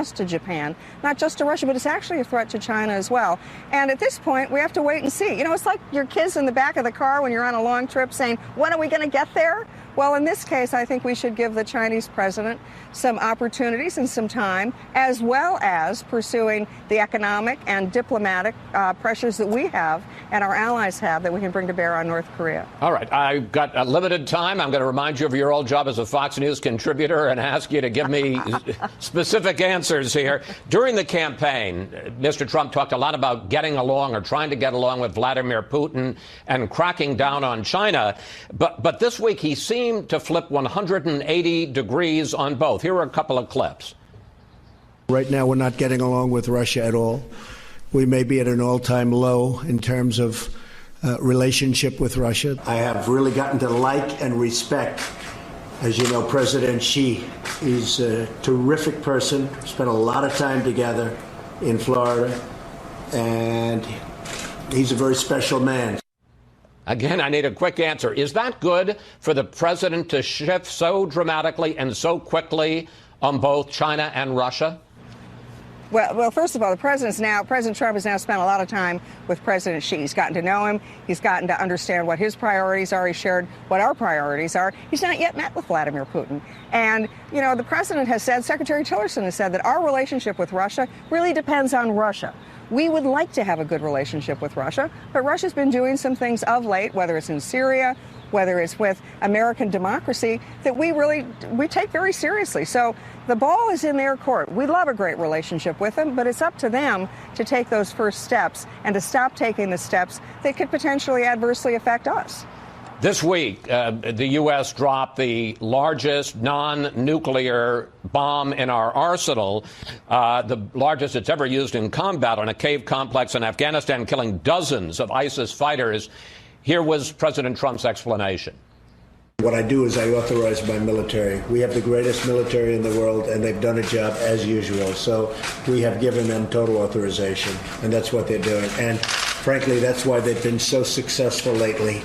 just to Japan, not just to Russia, but it's actually a threat to China as well. And at this point, we have to wait and see. You know, it's like your kids in the back of the car when you're on a long trip saying, when are we going to get there? Well, in this case, I think we should give the Chinese president some opportunities and some time, as well as pursuing the economic and diplomatic pressures that we have and our allies have that we can bring to bear on North Korea. All right. I've got a limited time. I'm going to remind you of your old job as a Fox News contributor and ask you to give me specific answers here. During the campaign, Mr. Trump talked a lot about getting along or trying to get along with Vladimir Putin and cracking down on China. But this week he seemed to flip 180 degrees on both. Here are a couple of clips. Right now, we're not getting along with Russia at all. We may be at an all-time low in terms of relationship with Russia. I have really gotten to like and respect, as you know, President Xi. He's a terrific person. Spent a lot of time together in Florida, and he's a very special man. Again, I need a quick answer. Is that good for the president to shift so dramatically and so quickly on both China and Russia? Well, first of all, President Trump has now spent a lot of time with President Xi. He's gotten to know him. He's gotten to understand what his priorities are. He shared what our priorities are. He's not yet met with Vladimir Putin. And, you know, the president has said, Secretary Tillerson has said that our relationship with Russia really depends on Russia. We would like to have a good relationship with Russia, but Russia's been doing some things of late, whether it's in Syria, whether it's with American democracy, that we take very seriously. So the ball is in their court. We love a great relationship with them, but it's up to them to take those first steps and to stop taking the steps that could potentially adversely affect us. This week, the U.S. dropped the largest non-nuclear bomb in our arsenal, the largest it's ever used in combat, on a cave complex in Afghanistan, killing dozens of ISIS fighters. Here was President Trump's explanation. What I do is I authorize my military. We have the greatest military in the world, and they've done a job as usual. So we have given them total authorization, and that's what they're doing. And frankly, that's why they've been so successful lately.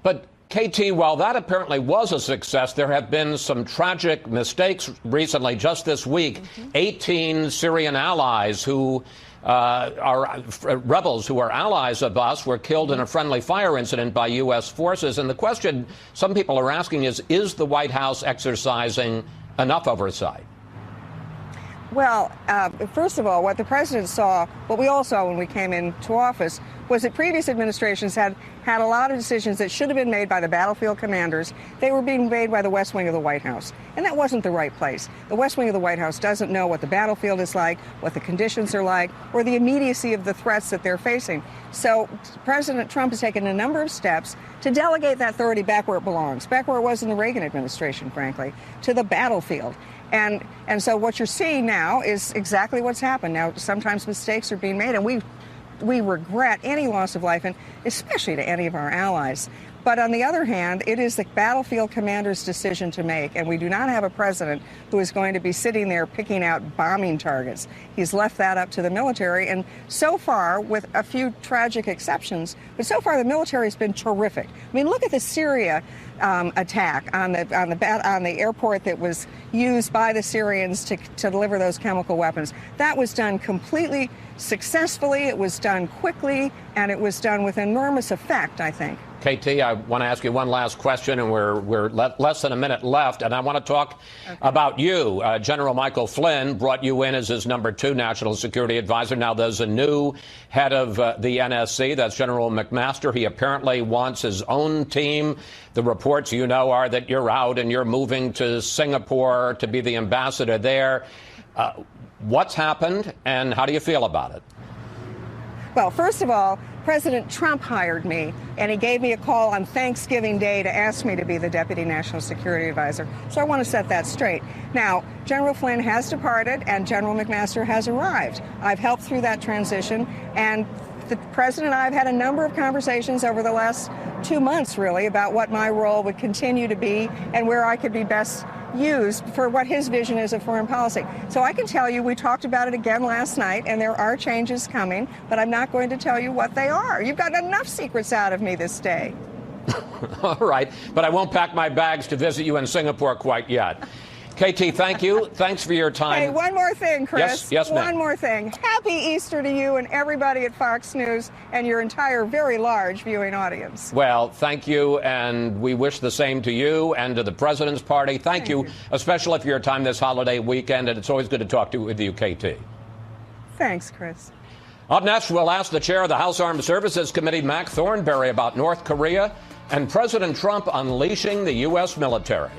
But, KT, while that apparently was a success, there have been some tragic mistakes recently. Just this week, 18 Syrian allies who are rebels who are allies of us were killed in a friendly fire incident by U.S. forces. And the question some people are asking is the White House exercising enough oversight? Well, first of all, what the president saw, what we all saw when we came into office, was that previous administrations had a lot of decisions that should have been made by the battlefield commanders. They were being made by the West Wing of the White House. And that wasn't the right place. The West Wing of the White House doesn't know what the battlefield is like, what the conditions are like, or the immediacy of the threats that they're facing. So President Trump has taken a number of steps to delegate that authority back where it belongs, back where it was in the Reagan administration, frankly, to the battlefield. And so what you're seeing now is exactly what's happened. Now, sometimes mistakes are being made, and we regret any loss of life, and especially to any of our allies. But on the other hand, it is the battlefield commander's decision to make, and we do not have a president who is going to be sitting there picking out bombing targets. He's left that up to the military, and so far, with a few tragic exceptions, but so far the military has been terrific. I mean, look at the Syria attack on the airport that was used by the Syrians to deliver those chemical weapons. That was done completely successfully, it was done quickly, and it was done with enormous effect, I think. KT, I want to ask you one last question, and we're less than a minute left, and I want to talk about you. General Michael Flynn brought you in as his number 2 national security advisor. Now there's a new head of the NSC, that's General McMaster. He apparently wants his own team. The reports, you know, are that you're out and you're moving to Singapore to be the ambassador there. What's happened, and how do you feel about it? Well, first of all, President Trump hired me, and he gave me a call on Thanksgiving Day to ask me to be the Deputy National Security Advisor. So I want to set that straight. Now, General Flynn has departed, and General McMaster has arrived. I've helped through that transition, and the President and I have had a number of conversations over the last 2 months, really, about what my role would continue to be and where I could be best used for what his vision is of foreign policy. So I can tell you we talked about it again last night, and there are changes coming, but I'm not going to tell you what they are. You've got enough secrets out of me this day. All right, but I won't pack my bags to visit you in Singapore quite yet. KT, thank you. Thanks for your time. Hey, one more thing, Chris. Yes, ma'am. One more thing. Happy Easter to you and everybody at Fox News and your entire very large viewing audience. Well, thank you, and we wish the same to you and to the President's Party. Thank you, especially for your time this holiday weekend, and it's always good to talk with you, KT. Thanks, Chris. Up next, we'll ask the chair of the House Armed Services Committee, Mac Thornberry, about North Korea and President Trump unleashing the U.S. military.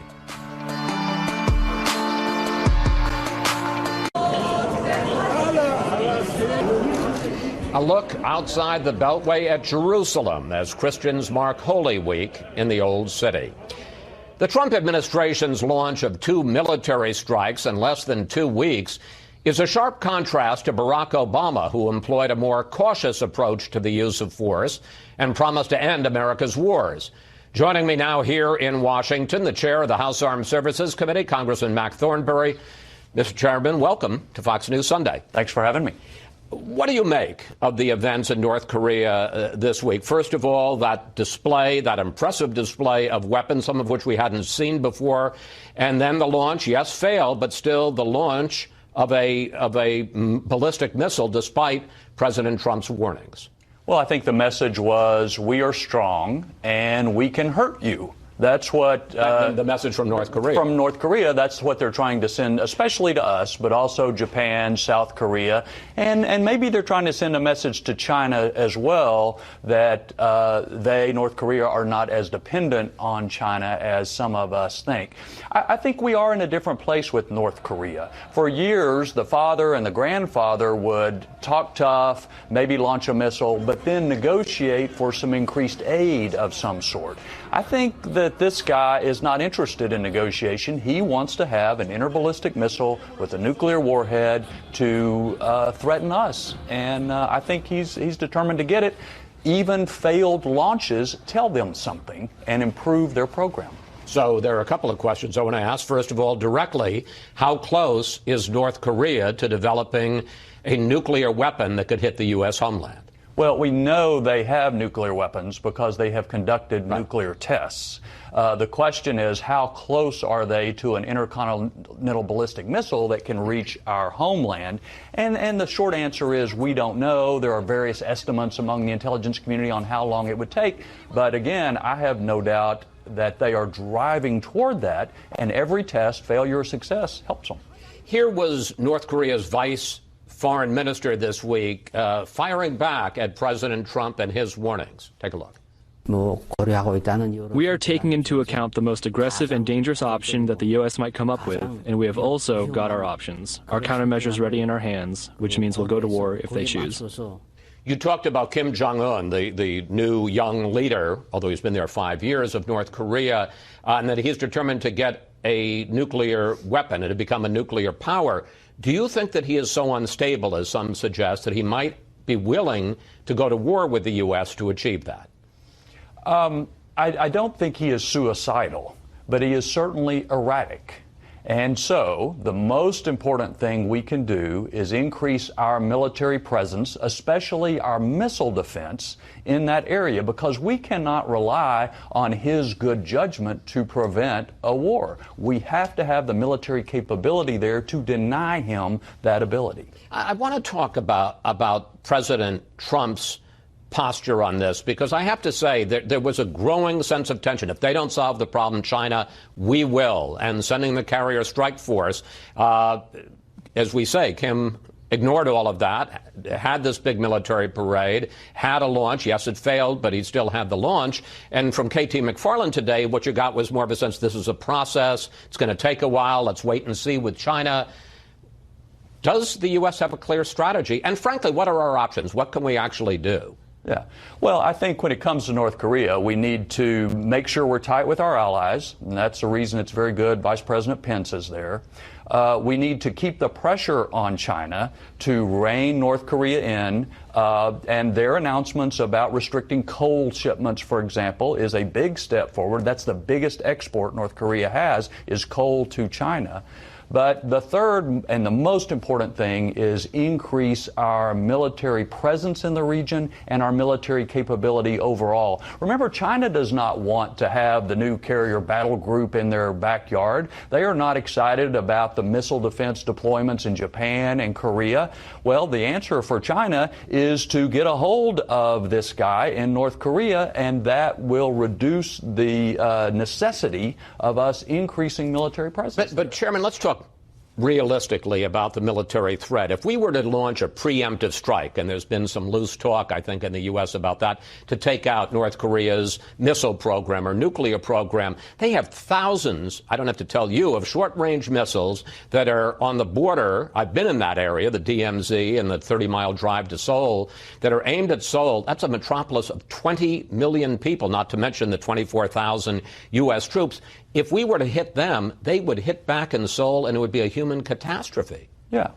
A look outside the Beltway at Jerusalem as Christians mark Holy Week in the Old City. The Trump administration's launch of 2 military strikes in less than 2 weeks is a sharp contrast to Barack Obama, who employed a more cautious approach to the use of force and promised to end America's wars. Joining me now here in Washington, the chair of the House Armed Services Committee, Congressman Mac Thornberry. Mr. Chairman, welcome to Fox News Sunday. Thanks for having me. What do you make of the events in North Korea this week? First of all, that display, that impressive display of weapons, some of which we hadn't seen before, and then the launch, yes, failed, but still the launch of a ballistic missile despite President Trump's warnings. Well, I think the message was, we are strong and we can hurt you. That's what the message from North Korea. From North Korea, that's what they're trying to send, especially to us, but also Japan, South Korea, and maybe they're trying to send a message to China as well that North Korea, are not as dependent on China as some of us think. I think we are in a different place with North Korea. For years, the father and the grandfather would talk tough, maybe launch a missile, but then negotiate for some increased aid of some sort. I think that this guy is not interested in negotiation. He wants to have an interballistic missile with a nuclear warhead to threaten us. And I think he's determined to get it. Even failed launches tell them something and improve their program. So there are a couple of questions I want to ask. First of all, directly, how close is North Korea to developing a nuclear weapon that could hit the U.S. homeland? Well, we know they have nuclear weapons because they have conducted nuclear tests. The question is, how close are they to an intercontinental ballistic missile that can reach our homeland? And the short answer is, we don't know. There are various estimates among the intelligence community on how long it would take. But again, I have no doubt that they are driving toward that, and every test, failure or success, helps them. Here was North Korea's vice foreign minister this week firing back at President Trump and his warnings. Take a look. We are taking into account the most aggressive and dangerous option that the U.S. might come up with, and we have also got our options. Our countermeasures ready in our hands, which means we'll go to war if they choose. You talked about Kim Jong-un, the new young leader, although he's been there 5 years, of North Korea, and that he's determined to get a nuclear weapon and to become a nuclear power. Do you think that he is so unstable, as some suggest, that he might be willing to go to war with the U.S. to achieve that? I don't think he is suicidal, but he is certainly erratic. And so the most important thing we can do is increase our military presence, especially our missile defense in that area, because we cannot rely on his good judgment to prevent a war. We have to have the military capability there to deny him that ability. I want to talk about President Trump's posture on this, because I have to say that there was a growing sense of tension. If they don't solve the problem, China, we will. And sending the carrier strike force, as we say, Kim ignored all of that, had this big military parade, had a launch. Yes, it failed, but he still had the launch. And from KT McFarland today, what you got was more of a sense this is a process. It's going to take a while. Let's wait and see with China. Does the U.S. have a clear strategy? And frankly, what are our options? What can we actually do? Yeah. Well, I think when it comes to North Korea, we need to make sure we're tight with our allies, and that's the reason it's very good Vice President Pence is there. We need to keep the pressure on China to rein North Korea in, and their announcements about restricting coal shipments, for example, is a big step forward. That's the biggest export North Korea has, is coal to China. But the third and the most important thing is increase our military presence in the region and our military capability overall. Remember, China does not want to have the new carrier battle group in their backyard. They are not excited about the missile defense deployments in Japan and Korea. Well, the answer for China is to get a hold of this guy in North Korea, and that will reduce the necessity of us increasing military presence. But Chairman, let's talk realistically about the military threat. If we were to launch a preemptive strike, and there's been some loose talk, I think, in the U.S. about that, to take out North Korea's missile program or nuclear program, they have thousands, I don't have to tell you, of short-range missiles that are on the border. I've been in that area, the DMZ and the 30-mile drive to Seoul, that are aimed at Seoul. That's a metropolis of 20 million people, not to mention the 24,000 U.S. troops. If we were to hit them, they would hit back in Seoul, and it would be a human catastrophe. Yeah.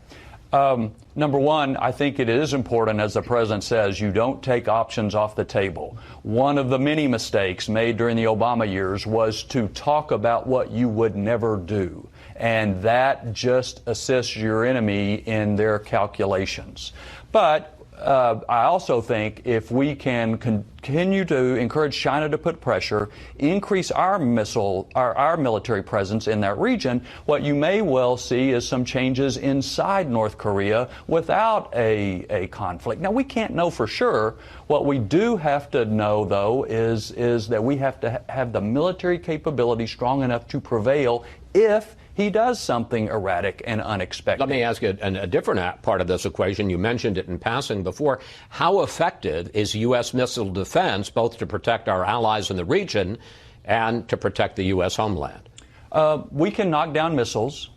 Number one, I think it is important, as the president says, you don't take options off the table. One of the many mistakes made during the Obama years was to talk about what you would never do. And that just assists your enemy in their calculations. But I also think if we can continue to encourage China to put pressure, increase our military presence in that region, what you may well see is some changes inside North Korea without a conflict. Now, we can't know for sure. What we do have to know, though, is that we have to have the military capability strong enough to prevail if he does something erratic and unexpected. Let me ask you a different part of this equation. You mentioned it in passing before. How effective is U.S. missile defense, both to protect our allies in the region and to protect the U.S. homeland? We can knock down missiles,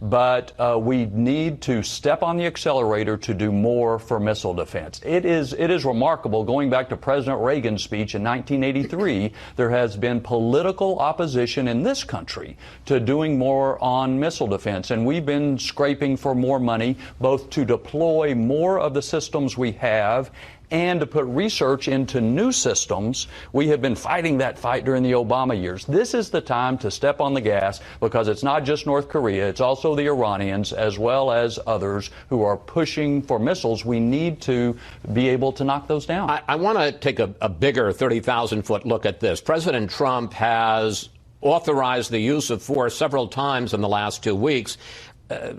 but we need to step on the accelerator to do more for missile defense. It is remarkable. Going back to President Reagan's speech in 1983, there has been political opposition in this country to doing more on missile defense, and we've been scraping for more money, both to deploy more of the systems we have and to put research into new systems. We have been fighting that fight during the Obama years. This is the time to step on the gas, because it's not just North Korea, it's also the Iranians as well as others who are pushing for missiles. We need to be able to knock those down. I want to take a bigger 30,000-foot look at this. President Trump has authorized the use of force several times in the last 2 weeks.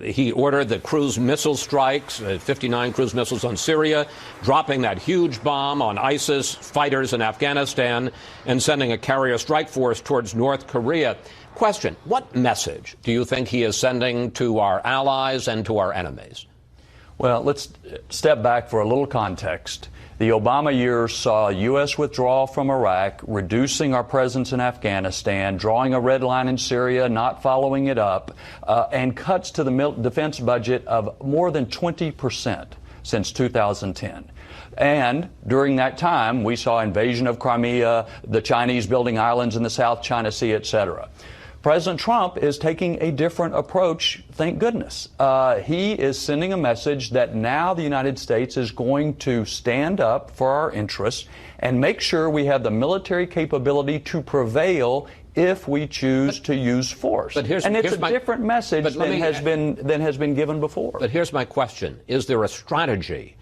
He ordered the cruise missile strikes, 59 cruise missiles on Syria, dropping that huge bomb on ISIS fighters in Afghanistan, and sending a carrier strike force towards North Korea. Question, what message do you think he is sending to our allies and to our enemies? Well, let's step back for a little context. The Obama years saw U.S. withdrawal from Iraq, reducing our presence in Afghanistan, drawing a red line in Syria, not following it up, and cuts to the defense budget of more than 20% since 2010. And during that time, we saw invasion of Crimea, the Chinese building islands in the South China Sea, etc. President Trump is taking a different approach, thank goodness. He is sending a message that now the United States is going to stand up for our interests and make sure we have the military capability to prevail if we choose to use force. And it's a different message than has been given before. But here's my question. Is there a strategy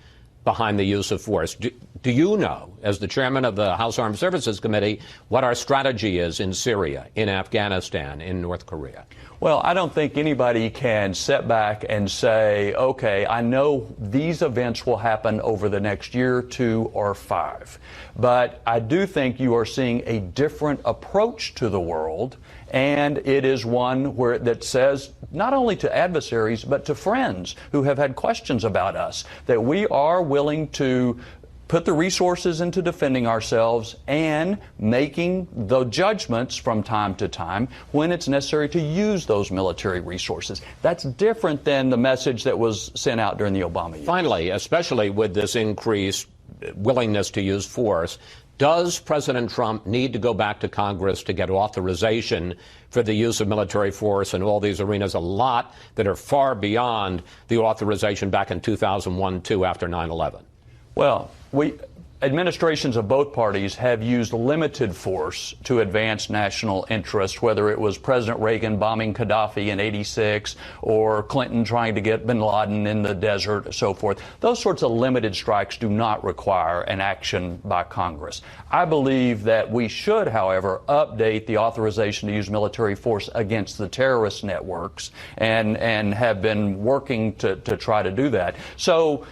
behind the use of force? Do you know, as the chairman of the House Armed Services Committee, what our strategy is in Syria, in Afghanistan, in North Korea? Well, I don't think anybody can sit back and say, okay, I know these events will happen over the next year, 2, or 5. But I do think you are seeing a different approach to the world, and it is one that says not only to adversaries but to friends who have had questions about us, that we are willing to put the resources into defending ourselves and making the judgments from time to time when it's necessary to use those military resources. That's different than the message that was sent out during the Obama years. Finally, especially with this increased willingness to use force, does President Trump need to go back to Congress to get authorization for the use of military force in all these arenas, a lot that are far beyond the authorization back in 2001-2 after 9/11? Well, administrations of both parties have used limited force to advance national interest, whether it was President Reagan bombing Gaddafi in '86 or Clinton trying to get bin Laden in the desert and so forth. Those sorts of limited strikes do not require an action by Congress. I believe that we should, however, update the authorization to use military force against the terrorist networks and have been working to try to do that. So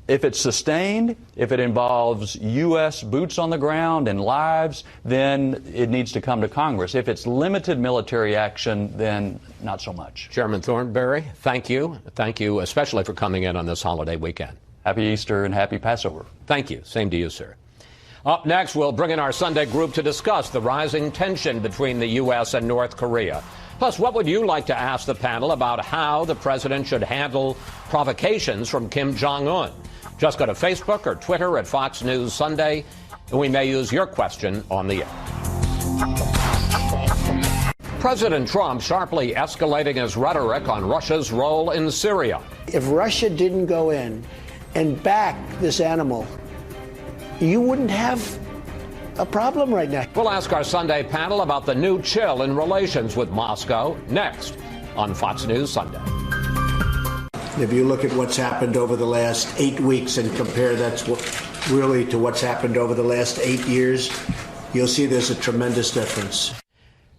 if it's sustained, if it involves U.S. boots on the ground and lives, then it needs to come to Congress. If it's limited military action, then not so much. Chairman Thornberry, thank you. Thank you especially for coming in on this holiday weekend. Happy Easter and happy Passover. Thank you. Same to you, sir. Up next, we'll bring in our Sunday group to discuss the rising tension between the U.S. and North Korea. Plus, what would you like to ask the panel about how the president should handle provocations from Kim Jong-un? Just go to Facebook or Twitter at Fox News Sunday, and we may use your question on the air. President Trump sharply escalating his rhetoric on Russia's role in Syria. If Russia didn't go in and back this animal, you wouldn't have a problem right now. We'll ask our Sunday panel about the new chill in relations with Moscow next on Fox News Sunday. If you look at what's happened over the last 8 weeks and compare that really to what's happened over the last 8 years, you'll see there's a tremendous difference.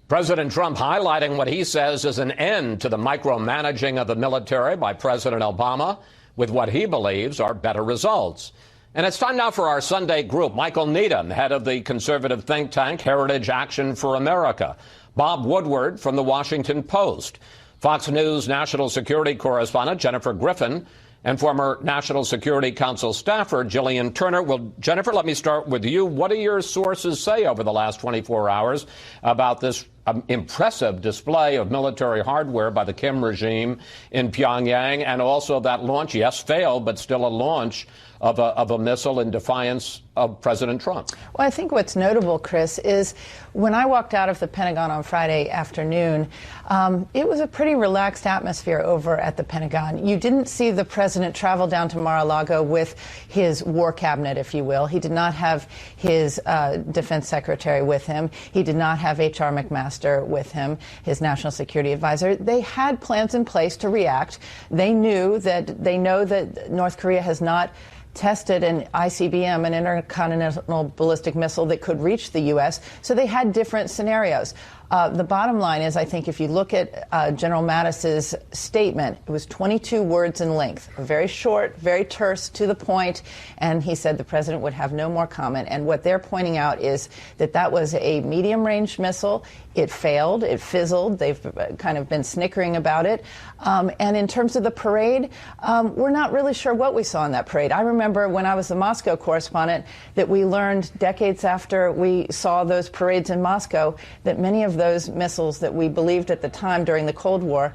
President Trump highlighting what he says is an end to the micromanaging of the military by President Obama with what he believes are better results. And it's time now for our Sunday group. Michael Needham, head of the conservative think tank Heritage Action for America. Bob Woodward from the Washington Post. Fox News national security correspondent Jennifer Griffin and former National Security Council staffer Jillian Turner. Well, Jennifer, let me start with you. What do your sources say over the last 24 hours about this impressive display of military hardware by the Kim regime in Pyongyang, and also that launch, yes, failed, but still a launch of a missile in defiance of President Trump? Well, I think what's notable, Chris, is when I walked out of the Pentagon on Friday afternoon, it was a pretty relaxed atmosphere over at the Pentagon. You didn't see the president travel down to Mar-a-Lago with his war cabinet, if you will. He did not have his defense secretary with him. He did not have H.R. McMaster with him, his national security advisor. They had plans in place to react. They know that North Korea has not tested an ICBM, an intercontinental ballistic missile that could reach the U.S., so they had different scenarios. The bottom line is, I think if you look at General Mattis's statement, it was 22 words in length, very short, very terse, to the point, and he said the president would have no more comment. And what they're pointing out is that was a medium-range missile. It failed. It fizzled. They've kind of been snickering about it. And in terms of the parade, we're not really sure what we saw in that parade. I remember when I was the Moscow correspondent that we learned decades after we saw those parades in Moscow that many of those missiles that we believed at the time during the Cold War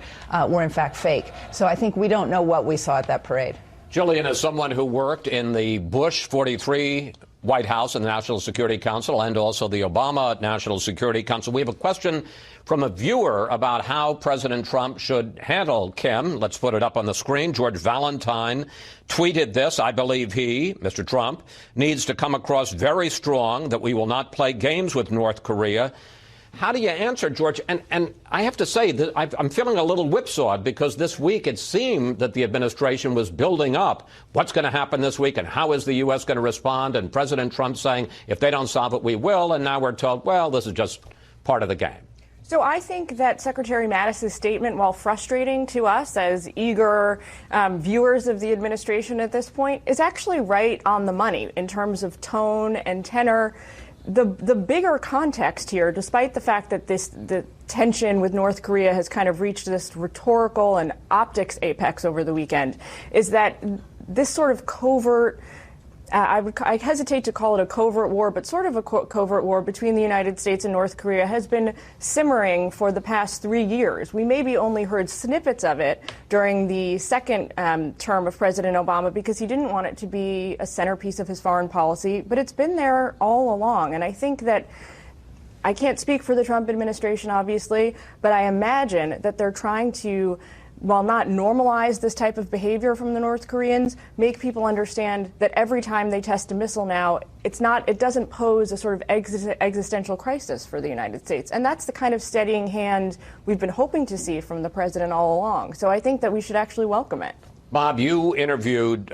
were in fact fake. So I think we don't know what we saw at that parade. Jillian, as someone who worked in the Bush 43 White House and the National Security Council and also the Obama National Security Council, we have a question from a viewer about how President Trump should handle Kim. Let's put it up on the screen. George Valentine tweeted this. I believe he, Mr. Trump, needs to come across very strong that we will not play games with North Korea. How do you answer, George? And I have to say that I'm feeling a little whipsawed because this week it seemed that the administration was building up what's going to happen this week and how is the U.S. going to respond, and President Trump saying, if they don't solve it, we will. And now we're told, well, this is just part of the game. So I think that Secretary Mattis's statement, while frustrating to us as eager viewers of the administration at this point, is actually right on the money in terms of tone and tenor. The bigger context here, despite the fact that the tension with North Korea has kind of reached this rhetorical and optics apex over the weekend, is that this sort of covert, I hesitate to call it a covert war, but sort of a covert war between the United States and North Korea has been simmering for the past 3 years. We maybe only heard snippets of it during the second term of President Obama because he didn't want it to be a centerpiece of his foreign policy, but it's been there all along. And I think that I can't speak for the Trump administration, obviously, but I imagine that they're trying to while not normalize this type of behavior from the North Koreans, make people understand that every time they test a missile now, it doesn't pose a sort of existential crisis for the United States. And that's the kind of steadying hand we've been hoping to see from the president all along. So I think that we should actually welcome it. Bob, you interviewed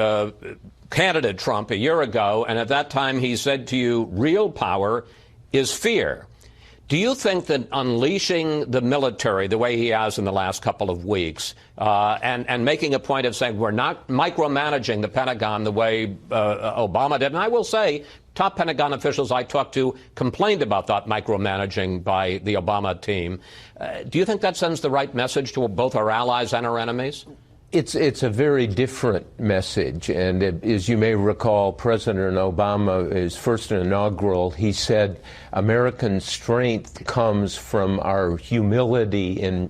candidate Trump a year ago, and at that time he said to you, real power is fear. Do you think that unleashing the military the way he has in the last couple of weeks and making a point of saying we're not micromanaging the Pentagon the way Obama did, and I will say top Pentagon officials I talked to complained about that micromanaging by the Obama team. Do you think that sends the right message to both our allies and our enemies? It's a very different message, and as you may recall, President Obama, his first inaugural, he said American strength comes from our humility and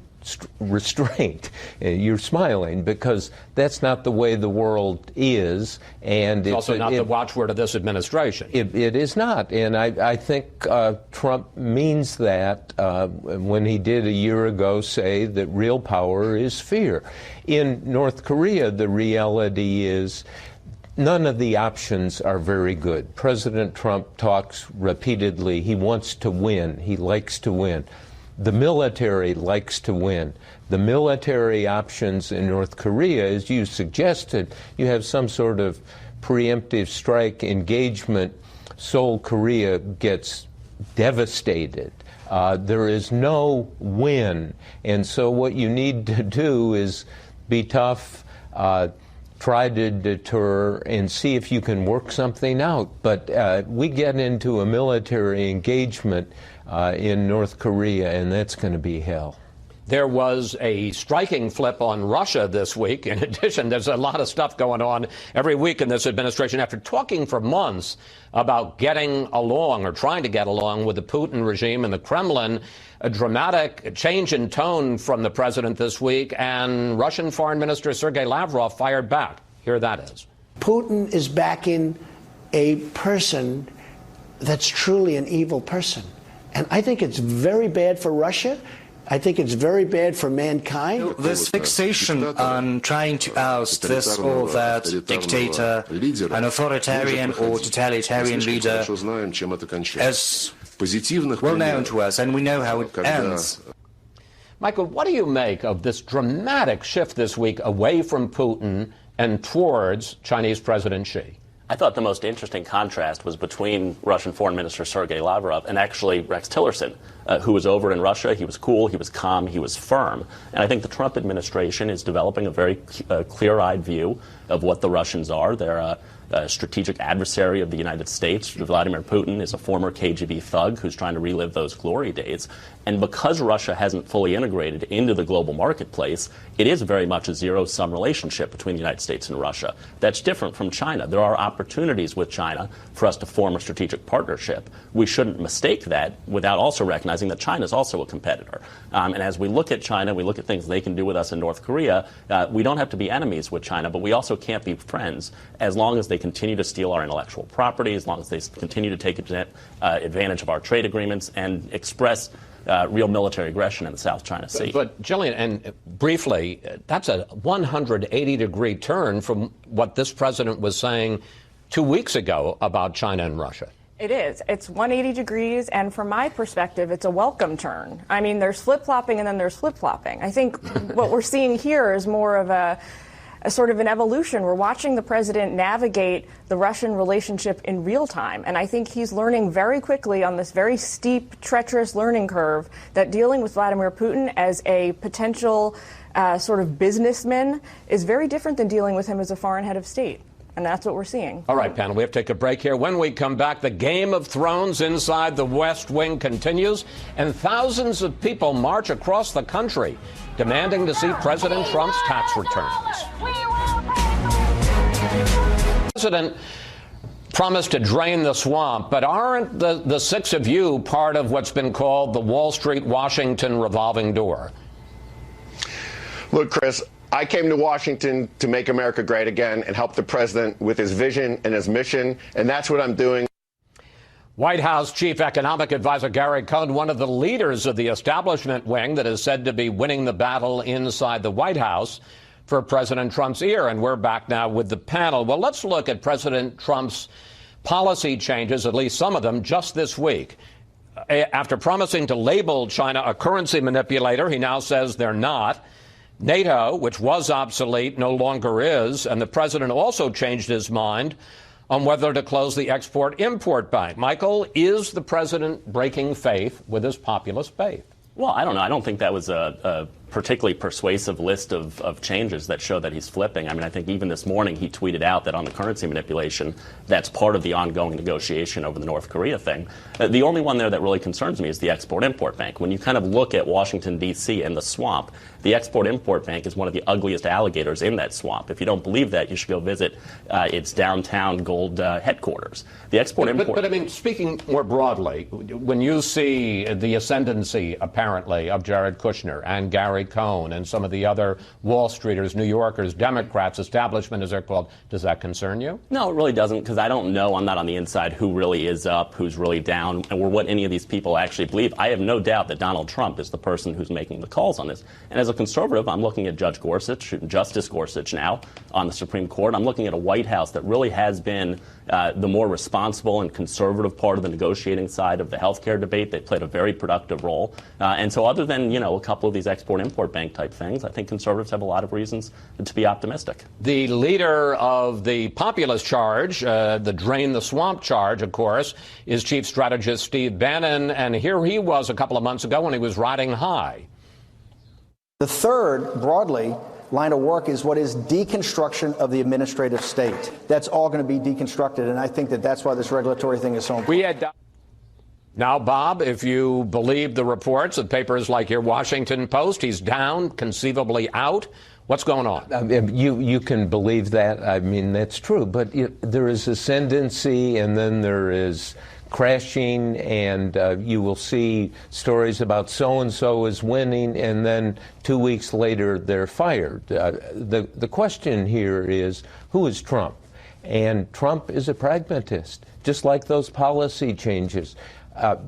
restraint. You're smiling because that's not the way the world is, and it's also not the watchword of this administration. It is not, and I think Trump means that when he did a year ago say that real power is fear. In North Korea, the reality is none of the options are very good. President Trump talks repeatedly. He wants to win. He likes to win. The military likes to win. The military options in North Korea, as you suggested, you have some sort of preemptive strike engagement. Seoul, Korea gets devastated. There is no win. And so what you need to do is be tough, try to deter, and see if you can work something out. But we get into a military engagement in North Korea, and that's going to be hell. There was a striking flip on Russia this week. In addition, there's a lot of stuff going on every week in this administration. After talking for months about getting along or trying to get along with the Putin regime and the Kremlin, a dramatic change in tone from the president this week, and Russian Foreign Minister Sergei Lavrov fired back. Here that is. Putin is backing a person that's truly an evil person. And I think it's very bad for Russia. I think it's very bad for mankind. This fixation on trying to oust this or that dictator, an authoritarian or totalitarian leader, is well known to us, and we know how it ends. Michael, what do you make of this dramatic shift this week away from Putin and towards Chinese President Xi? I thought the most interesting contrast was between Russian Foreign Minister Sergei Lavrov and actually Rex Tillerson, who was over in Russia. He was cool, he was calm, he was firm. And I think the Trump administration is developing a very clear-eyed view of what the Russians are. They're a strategic adversary of the United States. Vladimir Putin is a former KGB thug who's trying to relive those glory days. And because Russia hasn't fully integrated into the global marketplace, it is very much a zero-sum relationship between the United States and Russia. That's different from China. There are opportunities with China for us to form a strategic partnership. We shouldn't mistake that without also recognizing that China is also a competitor. And as we look at China, we look at things they can do with us in North Korea, we don't have to be enemies with China, but we also can't be friends as long as they continue to steal our intellectual property, as long as they continue to take advantage of our trade agreements and express real military aggression in the South China Sea. But Gillian, and briefly, that's a 180-degree turn from what this president was saying 2 weeks ago about China and Russia. It is. It's 180 degrees, and from my perspective, it's a welcome turn. I mean, there's flip-flopping and then there's flip-flopping. I think what we're seeing here is more of a sort of an evolution. We're watching the president navigate the Russian relationship in real time. And I think he's learning very quickly on this very steep, treacherous learning curve that dealing with Vladimir Putin as a potential sort of businessman is very different than dealing with him as a foreign head of state. And that's what we're seeing. All right, panel, we have to take a break here. When we come back, the Game of Thrones inside the West Wing continues, and thousands of people march across the country demanding to see President Trump's tax returns. The president promised to drain the swamp, but aren't the six of you part of what's been called the Wall Street-Washington revolving door? Look, Chris, I came to Washington to make America great again and help the president with his vision and his mission, and that's what I'm doing. White House Chief Economic Advisor Gary Cohn, one of the leaders of the establishment wing that is said to be winning the battle inside the White House for President Trump's ear. And we're back now with the panel. Well, let's look at President Trump's policy changes, at least some of them, just this week. After promising to label China a currency manipulator, he now says they're not. NATO, which was obsolete, no longer is. And the president also changed his mind on whether to close the Export-Import Bank. Michael, is the president breaking faith with his populist base? Well, I don't know. I don't think that was a particularly persuasive list of changes that show that he's flipping. I mean, I think even this morning he tweeted out that on the currency manipulation, that's part of the ongoing negotiation over the North Korea thing. The only one there that really concerns me is the Export-Import Bank. When you kind of look at Washington, D.C. and the swamp, the Export-Import Bank is one of the ugliest alligators in that swamp. If you don't believe that, you should go visit its downtown gold headquarters. The Export-Import... But I mean, speaking more broadly, when you see the ascendancy, apparently, of Jared Kushner and Gary Cohn and some of the other Wall Streeters, New Yorkers, Democrats, establishment as they're called, does that concern you? No, it really doesn't, because I don't know, I'm not on the inside, who really is up, who's really down, or what any of these people actually believe. I have no doubt that Donald Trump is the person who's making the calls on this. And as a conservative, I'm looking at Judge Gorsuch, Justice Gorsuch now on the Supreme Court. I'm looking at a White House that really has been the more responsible and conservative part of the negotiating side of the health care debate. They played a very productive role. And so other than, you know, a couple of these Export-Import Bank type things, I think conservatives have a lot of reasons to be optimistic. The leader of the populist charge, the drain the swamp charge, of course, is Chief Strategist Steve Bannon. And here he was a couple of months ago when he was riding high. The third, broadly, line of work is what is deconstruction of the administrative state. That's all going to be deconstructed, and I think that that's why this regulatory thing is so important. Now, Bob, if you believe the reports of papers like your Washington Post, he's down, conceivably out. What's going on? You can believe that. I mean, that's true. But there is ascendancy, and then there is crashing, and you will see stories about so-and-so is winning, and then 2 weeks later they're fired. The question here is, who is Trump? And Trump is a pragmatist, just like those policy changes.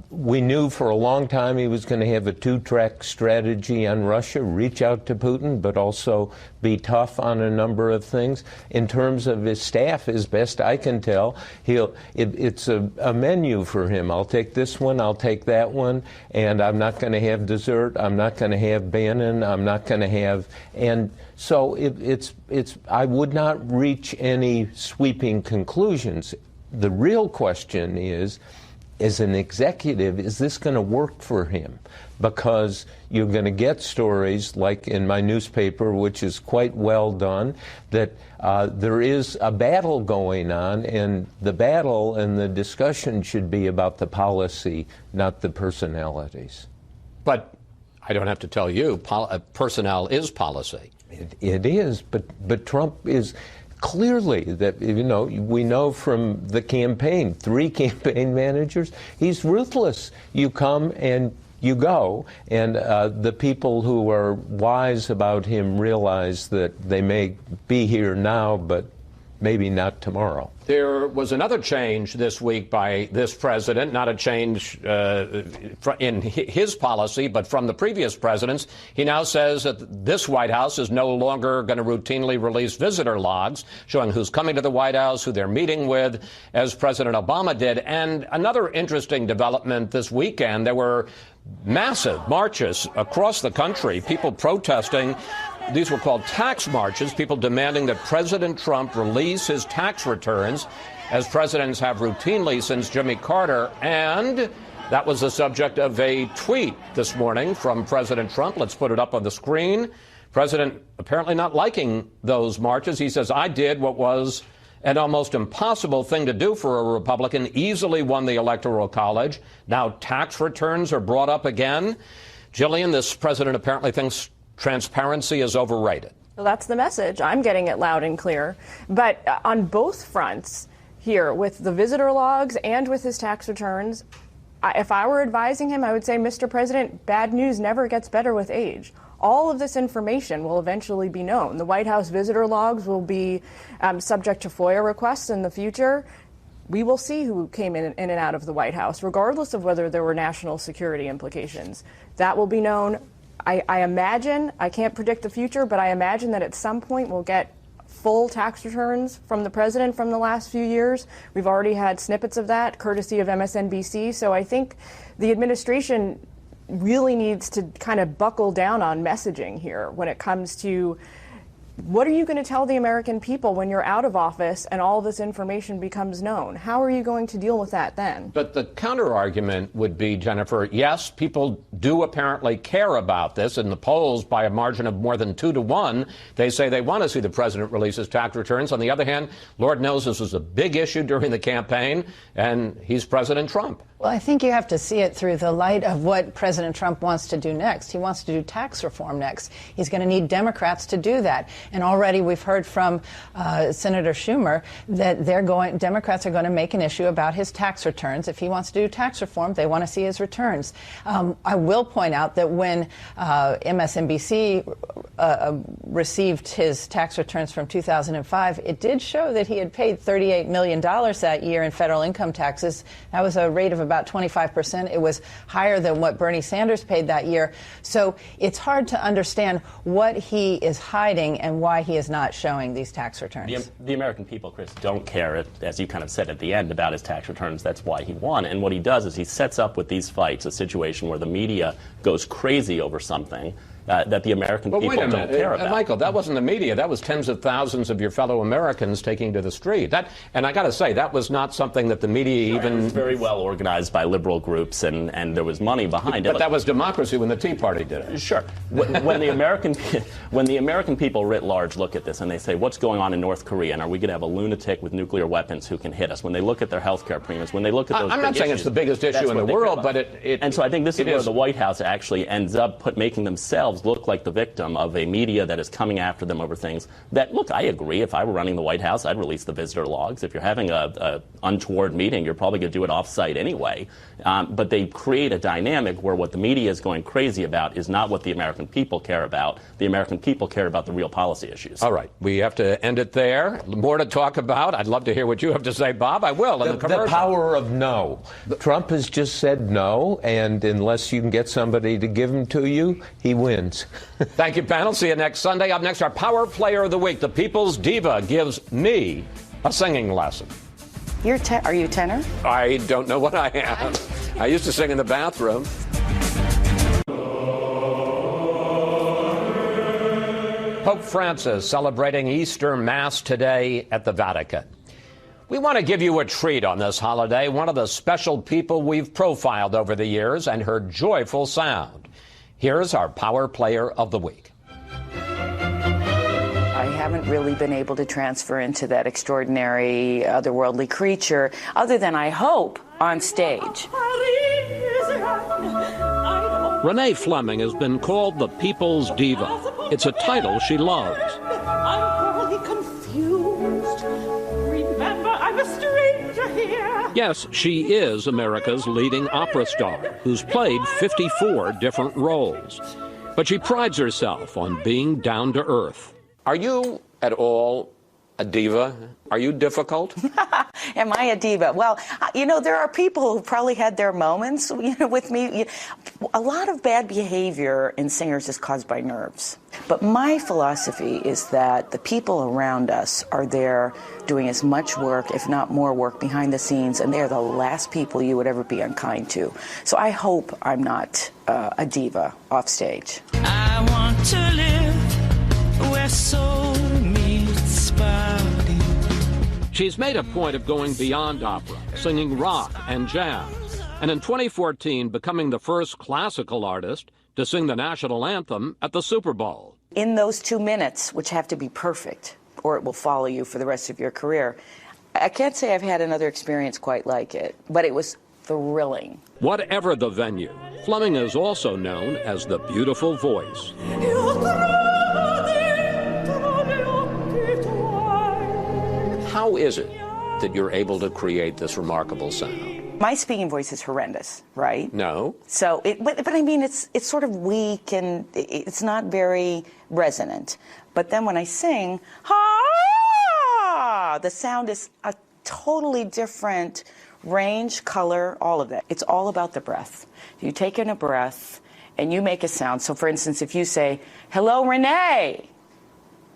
We knew for a long time he was going to have a two-track strategy on Russia, reach out to Putin, but also be tough on a number of things. In terms of his staff, as best I can tell, it's a menu for him. I'll take this one, I'll take that one, and I'm not going to have dessert, I'm not going to have Bannon, I'm not going to have... And so I would not reach any sweeping conclusions. The real question is, as an executive, is this going to work for him? Because you're going to get stories like in my newspaper, which is quite well done, that there is a battle going on, and the battle and the discussion should be about the policy, not the personalities. But I don't have to tell you, personnel is policy. It is, but Trump is... Clearly, that, you know, we know from the campaign, 3 campaign managers, he's ruthless. You come and you go, and the people who are wise about him realize that they may be here now, but maybe not tomorrow. There was another change this week by this president, not a change in his policy, but from the previous presidents. He now says that this White House is no longer going to routinely release visitor logs showing who's coming to the White House, who they're meeting with, as President Obama did. And another interesting development this weekend, there were massive marches across the country, people protesting. These were called tax marches, people demanding that President Trump release his tax returns, as presidents have routinely since Jimmy Carter. And that was the subject of a tweet this morning from President Trump. Let's put it up on the screen. President apparently not liking those marches. He says, I did what was an almost impossible thing to do for a Republican, easily won the Electoral College. Now tax returns are brought up again. Jillian, this president apparently thinks transparency is overrated. Well, that's the message. I'm getting it loud and clear. But on both fronts here, with the visitor logs and with his tax returns, if I were advising him, I would say, Mr. President, bad news never gets better with age. All of this information will eventually be known. The White House visitor logs will be subject to FOIA requests in the future. we will see who came in and out of the White House, regardless of whether there were national security implications. That will be known. I imagine, I can't predict the future, but I imagine that at some point we'll get full tax returns from the president from the last few years. We've already had snippets of that, courtesy of MSNBC. So I think the administration really needs to kind of buckle down on messaging here when it comes to what are you going to tell the American people when you're out of office and all this information becomes known? How are you going to deal with that then? But the counter-argument would be, Jennifer, yes, people do apparently care about this. In the polls, by a margin of more than 2-1, they say they want to see the president release his tax returns. On the other hand, Lord knows this was a big issue during the campaign, and he's President Trump. Well, I think you have to see it through the light of what President Trump wants to do next. He wants to do tax reform next. He's going to need Democrats to do that. And already we've heard from Senator Schumer that Democrats are going to make an issue about his tax returns. If he wants to do tax reform, they want to see his returns. I will point out that when MSNBC received his tax returns from 2005, it did show that he had paid $38 million that year in federal income taxes. That was a rate of about 25%. It was higher than what Bernie Sanders paid that year. So it's hard to understand what he is hiding and why he is not showing these tax returns. The American people, Chris, don't care, as you kind of said at the end, about his tax returns. That's why he won. And what he does is he sets up with these fights a situation where the media goes crazy over something that the American people don't care about. Michael, that wasn't the media. That was tens of thousands of your fellow Americans taking to the street. And I got to say, that was not something that the media even... It was very well organized by liberal groups, and there was money behind it. But that was democracy when the Tea Party did it. Sure. When the American people writ large look at this and they say, what's going on in North Korea, and are we going to have a lunatic with nuclear weapons who can hit us? When they look at their health care premiums, when they look at those I'm not saying it's the biggest issue in the world, but it... And so I think this is where the White House actually ends up making themselves look like the victim of a media that is coming after them over things that, look, I agree. If I were running the White House, I'd release the visitor logs. If you're having a untoward meeting, you're probably going to do it off-site anyway. But they create a dynamic where what the media is going crazy about is not what the American people care about. The American people care about the real policy issues. All right. We have to end it there. More to talk about. I'd love to hear what you have to say, Bob. I will in the commercial. The power of no. Trump has just said no, and unless you can get somebody to give him to you, he wins. Thank you, panel. See you next Sunday. Up next, our Power Player of the Week. The People's Diva gives me a singing lesson. Are you a tenor? I don't know what I am. I used to sing in the bathroom. Pope Francis celebrating Easter Mass today at the Vatican. We want to give you a treat on this holiday, one of the special people we've profiled over the years and her joyful sound. Here's our Power Player of the Week. I haven't really been able to transfer into that extraordinary, otherworldly creature, other than, I hope, on stage. Renee Fleming has been called the People's Diva. It's a title she loves. I'm thoroughly confused. Remember, I'm a stranger here. Yes, she is America's leading opera star, who's played 54 different roles. But she prides herself on being down to earth. Are you at all a diva? Are you difficult? Am I a diva? Well, there are people who probably had their moments, with me. A lot of bad behavior in singers is caused by nerves. But my philosophy is that the people around us are there doing as much work, if not more work, behind the scenes, and they're the last people you would ever be unkind to. So I hope I'm not a diva off stage. I want to live where soul meets body. She's made a point of going beyond opera, singing rock and jazz, and in 2014 becoming the first classical artist to sing the national anthem at the Super Bowl. In those 2 minutes, which have to be perfect, or it will follow you for the rest of your career, I can't say I've had another experience quite like it, but it was thrilling. Whatever the venue, Fleming is also known as the beautiful voice. How is it that you're able to create this remarkable sound? My speaking voice is horrendous, right? No. So, but I mean, it's sort of weak and it's not very resonant. But then when I sing, the sound is a totally different range, color, all of that. It's all about the breath. You take in a breath and you make a sound. So, for instance, if you say, "Hello, Renee,"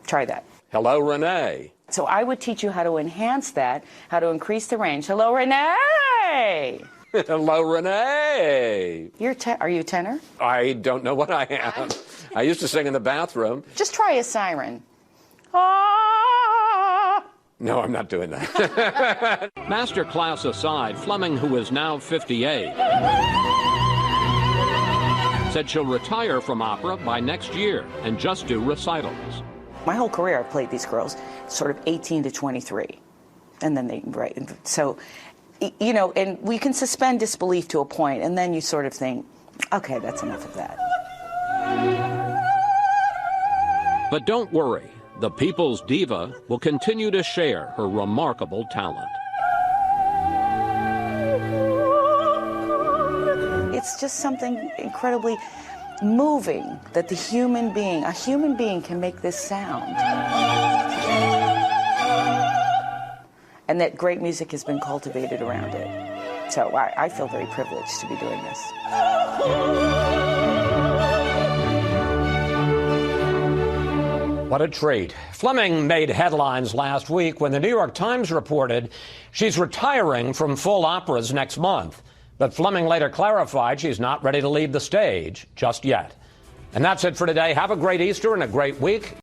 try that. Hello, Renee. So I would teach you how to enhance that, how to increase the range. Hello, Renee. Hello, Renee. Are you a tenor? I don't know what I am. I used to sing in the bathroom. Just try a siren. No, I'm not doing that. Master class aside, Fleming, who is now 58, said she'll retire from opera by next year and just do recitals. My whole career, I've played these girls sort of 18 to 23. And then they, right. So, you know, and we can suspend disbelief to a point, and then you sort of think, okay, that's enough of that. But don't worry. The people's diva will continue to share her remarkable talent. It's just something incredibly moving that a human being can make this sound. And that great music has been cultivated around it. So I feel very privileged to be doing this. What a treat. Fleming made headlines last week when the New York Times reported she's retiring from full operas next month. But Fleming later clarified she's not ready to leave the stage just yet. And that's it for today. Have a great Easter and a great week.